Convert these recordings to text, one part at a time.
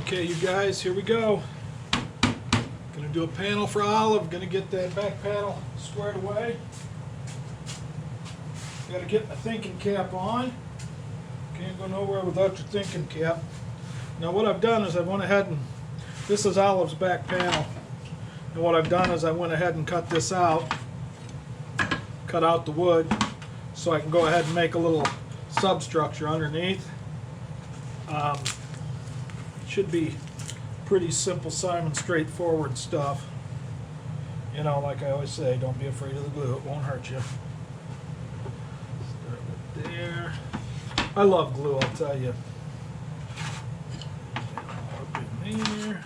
Okay, you guys, here we go. Gonna do a panel for Olive. Gonna get that back panel squared away. Gotta get my thinking cap on. Can't go nowhere without your thinking cap. Now what I've done is I went ahead and, this is Olive's back panel. And what I've done is I went ahead and cut this out. Cut out the wood so I can go ahead and make a little substructure underneath. Should be pretty simple, Simon, straightforward stuff. You know, like I always say, don't be afraid of the glue, it won't hurt you. Start with there. I love glue, I'll tell you. Up in there.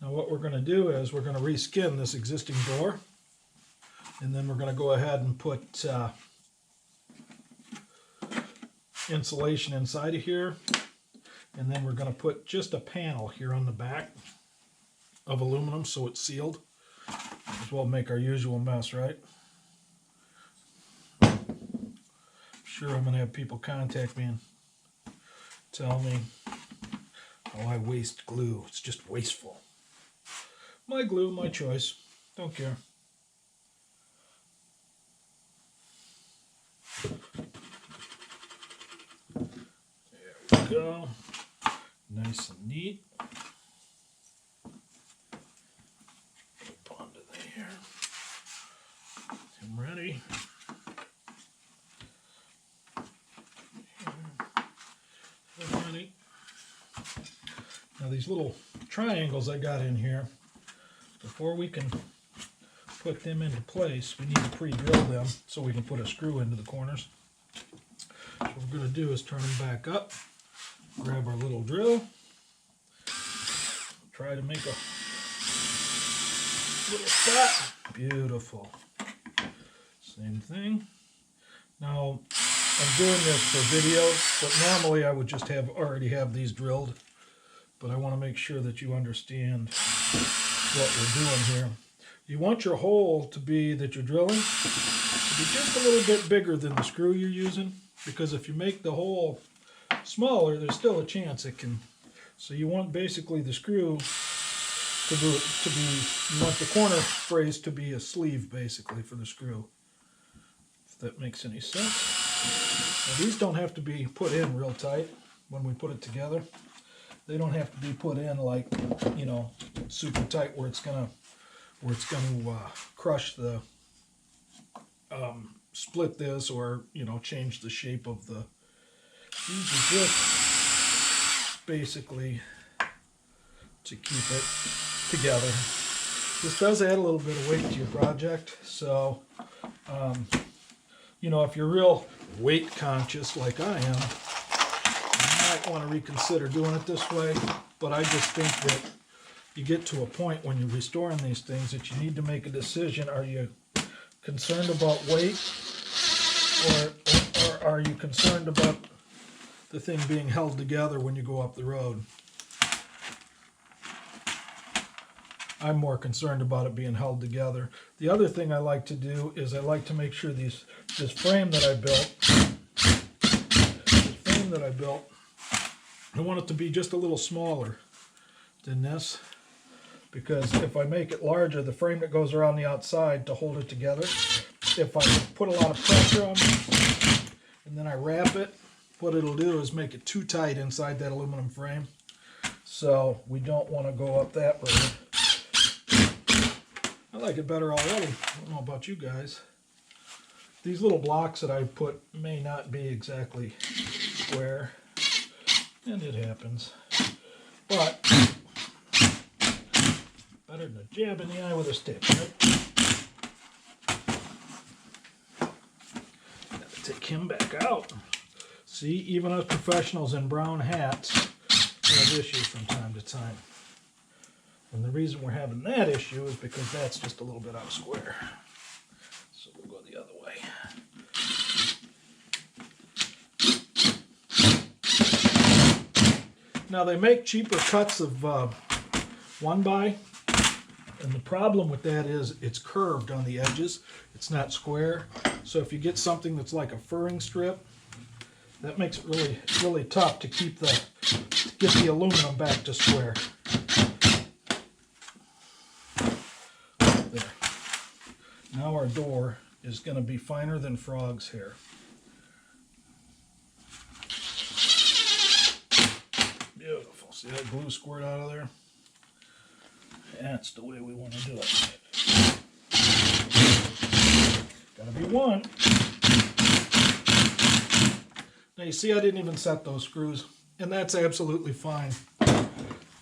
Now what we're going to do is we're going to reskin this existing door. And then we're going to go ahead and put insulation inside of here. And then we're going to put just a panel here on the back of aluminum so it's sealed. Might as well make our usual mess, right? Sure, I'm going to have people contact me and tell me how I waste glue. It's just wasteful. My glue, my choice. Don't care. There we go. Nice and neat. Up onto there. I'm ready. Ready. Now these little triangles I got in here, before we can put them into place, we need to pre-drill them so we can put a screw into the corners. So what we're going to do is turn them back up, grab our little drill, try to make a little spot. Beautiful. Same thing. Now I'm doing this for videos, but normally I would just already have these drilled, but I want to make sure that you understand what we're doing here. You want your hole to be, that you're drilling, to be just a little bit bigger than the screw you're using, because if you make the hole smaller, there's still a chance it can. So you want basically the screw to be, you want the corner brace to be a sleeve basically for the screw, if that makes any sense. Now these don't have to be put in real tight when we put it together. They don't have to be put in like, you know, super tight where it's gonna crush the, split this, or, you know, change the shape of the, these are just basically to keep it together. This does add a little bit of weight to your project, so, you know, if you're real weight conscious like I am, you might want to reconsider doing it this way, but I just think that you get to a point when you're restoring these things that you need to make a decision. Are you concerned about weight, or are you concerned about the thing being held together when you go up the road? I'm more concerned about it being held together. The other thing I like to do is I like to make sure this frame that I built, I want it to be just a little smaller than this. Because if I make it larger, the frame that goes around the outside to hold it together, if I put a lot of pressure on it and then I wrap it, what it'll do is make it too tight inside that aluminum frame. So we don't want to go up that road. I like it better already. I don't know about you guys. These little blocks that I put may not be exactly square, and it happens. But better than a jab in the eye with a stick, right? Gotta take him back out. See, even us professionals in brown hats have issues from time to time. And the reason we're having that issue is because that's just a little bit out of square. So we'll go the other way. Now they make cheaper cuts of 1x. And the problem with that is it's curved on the edges. It's not square. So if you get something that's like a furring strip, that makes it really tough to get the aluminum back to square. There. Now our door is going to be finer than frog's hair. Beautiful. See that glue squirt out of there? That's the way we want to do it. Gotta be one. Now you see I didn't even set those screws, and that's absolutely fine.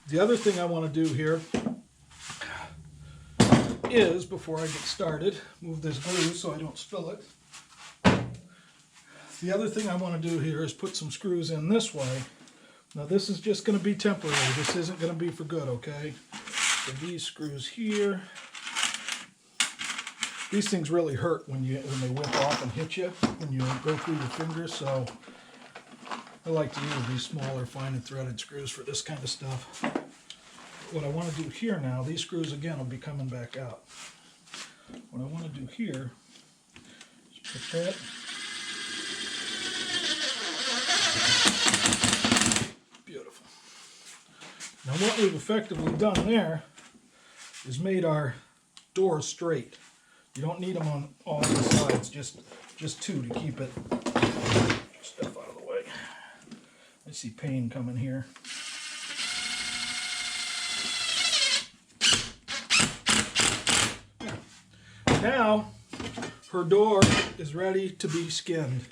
The other thing I want to do here is, before I get started, move this glue so I don't spill it. The other thing I want to do here is put some screws in this way. Now this is just going to be temporary. This isn't going to be for good, okay? So these screws here, these things really hurt when they whip off and hit you when you go through your fingers. So I like to use these smaller, fine and threaded screws for this kind of stuff. What I want to do here now, these screws again will be coming back out. What I want to do here is put that. Beautiful. Now what we've effectively done there is made our doors straight. You don't need them on all the sides, just two to keep it. Stuff out of the way. I see pain coming here. Now her door is ready to be skinned.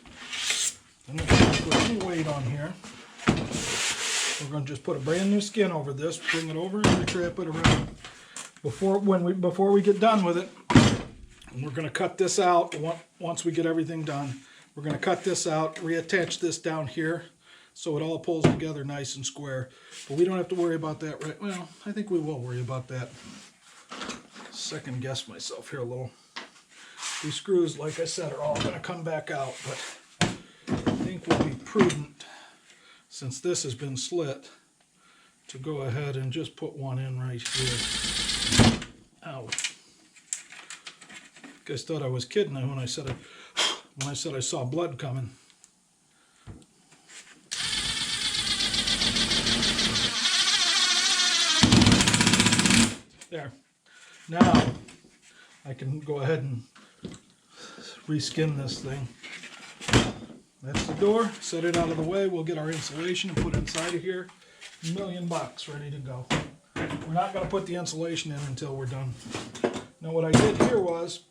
I'm going to put any weight on here. We're going to just put a brand new skin over this, bring it over and retrap it around. Before we get done with it, we're going to cut this out. Once we get everything done, we're going to cut this out, reattach this down here so it all pulls together nice and square. But we don't have to worry about that right. Well, I think we will worry about that. Second guess myself here a little. These screws, like I said, are all going to come back out, but I think we'll be prudent, since this has been slit, to go ahead and just put one in right here. Ow. You guys thought I was kidding when I said I saw blood coming. There. Now I can go ahead and reskin this thing. That's the door. Set it out of the way. We'll get our insulation and put it inside of here. $1,000,000 ready to go. We're not going to put the insulation in until we're done. Now what I did here was,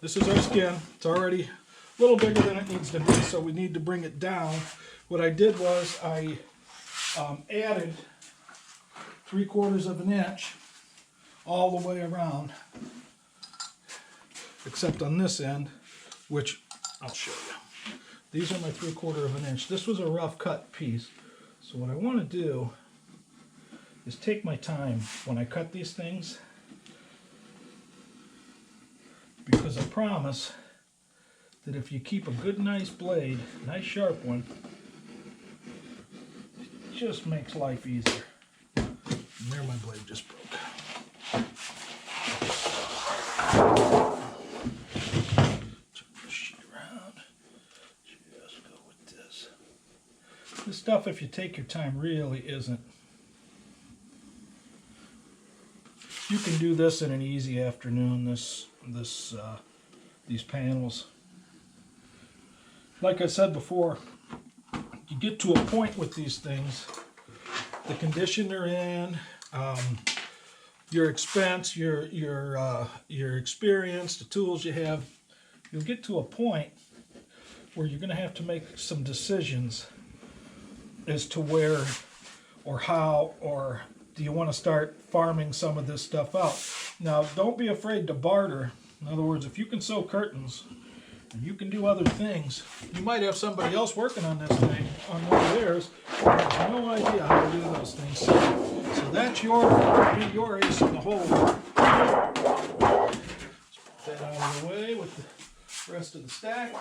this is our skin. It's already a little bigger than it needs to be, so we need to bring it down. What I did was I added 3/4 of an inch all the way around, except on this end, which I'll show you. These are my 3/4 of an inch. This was a rough cut piece. So what I want to do is take my time when I cut these things, because I promise that if you keep a good nice blade, nice sharp one, it just makes life easier. And there, my blade just broke. This stuff, if you take your time, really isn't. You can do this in an easy afternoon, these panels. Like I said before, you get to a point with these things, the condition they're in, your expense, your experience, the tools you have, you'll get to a point where you're going to have to make some decisions as to where or how, or do you want to start farming some of this stuff out. Now, don't be afraid to barter. In other words, if you can sew curtains and you can do other things, you might have somebody else working on this thing, on one of theirs, who has no idea how to do those things. So that's your ace in the hole. Let's put that out of the way with the rest of the stack.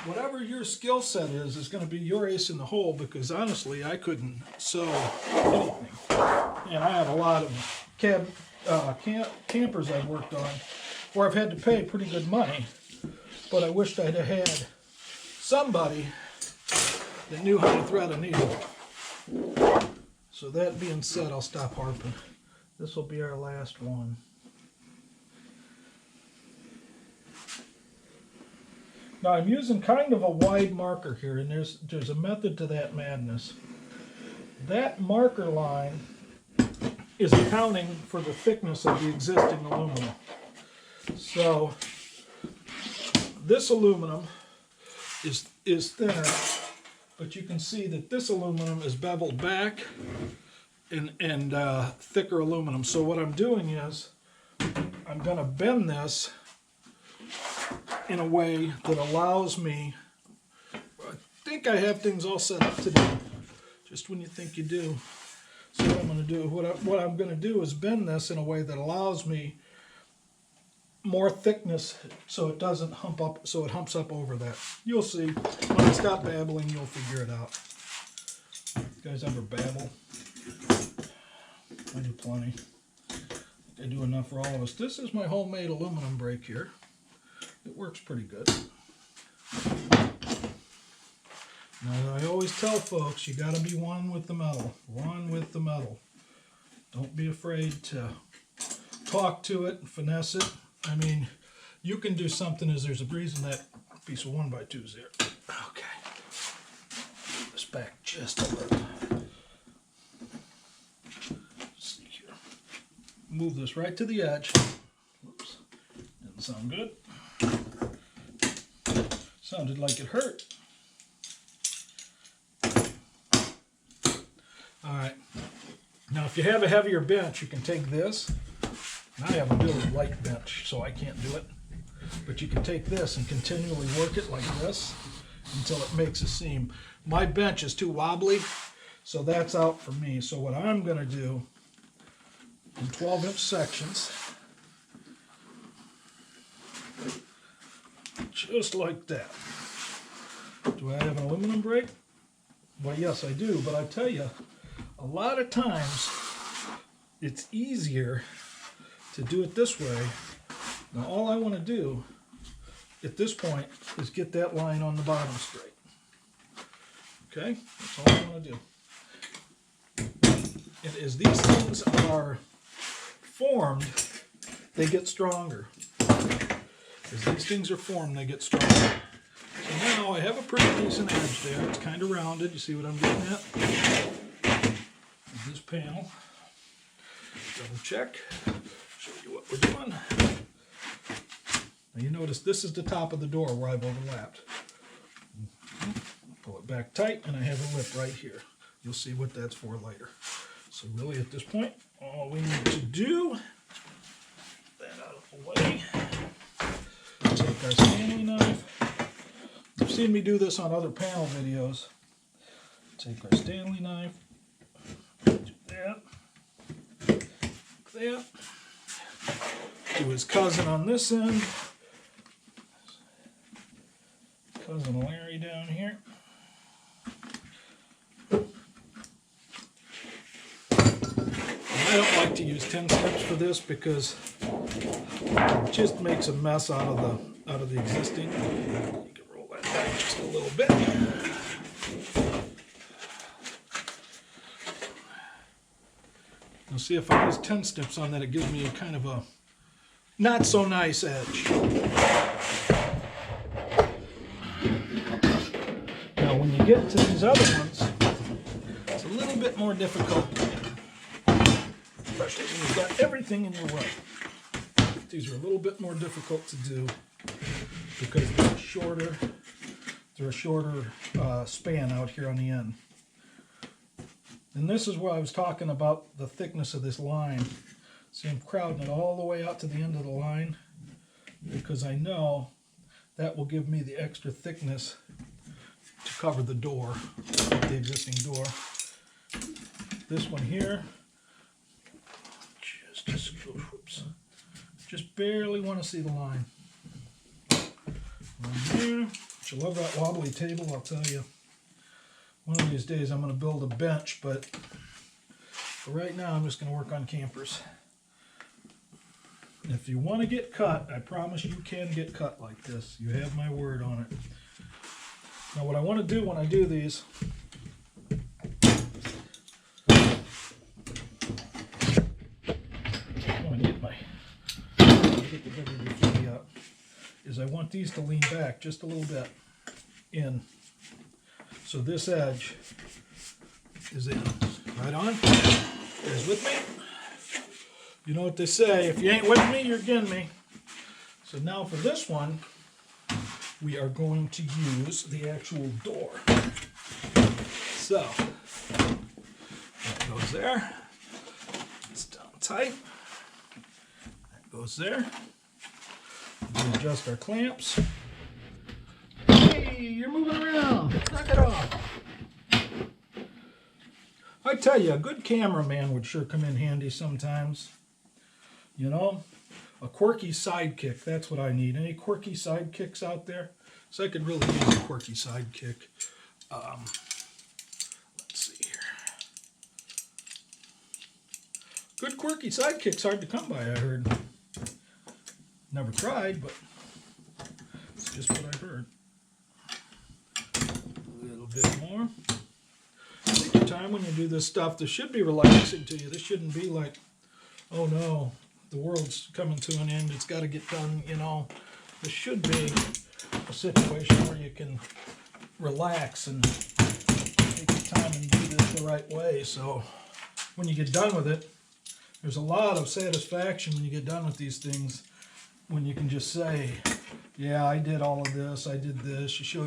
Whatever your skill set is going to be your ace in the hole, because honestly I couldn't sew anything, and I have a lot of campers I've worked on where I've had to pay pretty good money, but I wished I'd have had somebody that knew how to thread a needle. So that being said, I'll stop harping. This will be our last one. Now I'm using kind of a wide marker here, and there's a method to that madness. That marker line is accounting for the thickness of the existing aluminum. So this aluminum is thinner, but you can see that this aluminum is beveled back and thicker aluminum. So what I'm doing is I'm going to bend this in a way that allows me, I think I have things all set up to do, just when you think you do. So what I'm going to do, what I'm going to do is bend this in a way that allows me more thickness so it doesn't hump up, so it humps up over that. You'll see. When I stop babbling, you'll figure it out. You guys ever babble? I do plenty. I do enough for all of us. This is my homemade aluminum brake here. It works pretty good. Now, I always tell folks, you got to be one with the metal. One with the metal. Don't be afraid to talk to it and finesse it. I mean, you can do something as there's a reason that piece of 1x2 is there. Okay. Move this back just a little. Move this right to the edge. Oops. Didn't sound good. Sounded like it hurt. Alright. Now if you have a heavier bench, you can take this. And I have a really light bench, so I can't do it. But you can take this and continually work it like this until it makes a seam. My bench is too wobbly, so that's out for me. So what I'm going to do in 12-inch sections, just like that. Do I have an aluminum brake? Well, yes, I do, but I tell you, a lot of times it's easier to do it this way. Now, all I want to do at this point is get that line on the bottom straight. Okay? That's all I want to do. And as these things are formed, they get stronger. As these things are formed, they get stronger. So now I have a pretty decent edge there. It's kind of rounded. You see what I'm getting at? This panel. Double check. Show you what we're doing. Now you notice this is the top of the door where I've overlapped. Pull it back tight, and I have a lip right here. You'll see what that's for later. So really at this point, all we need to do, that out of the way, take our Stanley knife. You've seen me do this on other panel videos. Take our Stanley knife, do that, like that. Do his cousin on this end, cousin Larry down here. I don't like to use 10 snips for this because it just makes a mess out of the existing. You can roll that back just a little bit. Now see, if I use 10 snips on that, it gives me a kind of a not so nice edge. Now when you get to these other ones, it's a little bit more difficult. Especially when you've got everything in your way. These are a little bit more difficult to do because they're a shorter span out here on the end. And this is where I was talking about the thickness of this line. See, I'm crowding it all the way out to the end of the line because I know that will give me the extra thickness to cover the door, the existing door. This one here, just barely want to see the line. Right here. But you love that wobbly table, I'll tell you. One of these days I'm going to build a bench, but for right now I'm just going to work on campers. And if you want to get cut, I promise you can get cut like this. You have my word on it. Now what I want to do when I do these, I want to get the WD-40 out, is I want these to lean back just a little bit in. So this edge is in. Right on? You guys with me? You know what they say, if you ain't with me, you're against me. So now for this one, we are going to use the actual door. So, that goes there. It's down tight. That goes there. We adjust our clamps. Hey, you're moving around. Knock it off. I tell you, a good cameraman would sure come in handy sometimes. You know, a quirky sidekick, that's what I need. Any quirky sidekicks out there? So I could really use a quirky sidekick. Let's see here. Good quirky sidekick's hard to come by, I heard. Never tried, but it's just what I've heard. A little bit more. Take your time when you do this stuff. This should be relaxing to you. This shouldn't be like, oh no, the world's coming to an end, it's got to get done, you know. This should be a situation where you can relax and take your time and do this the right way. So when you get done with it, there's a lot of satisfaction when you get done with these things, when you can just say, yeah, I did all of this, I did this. You show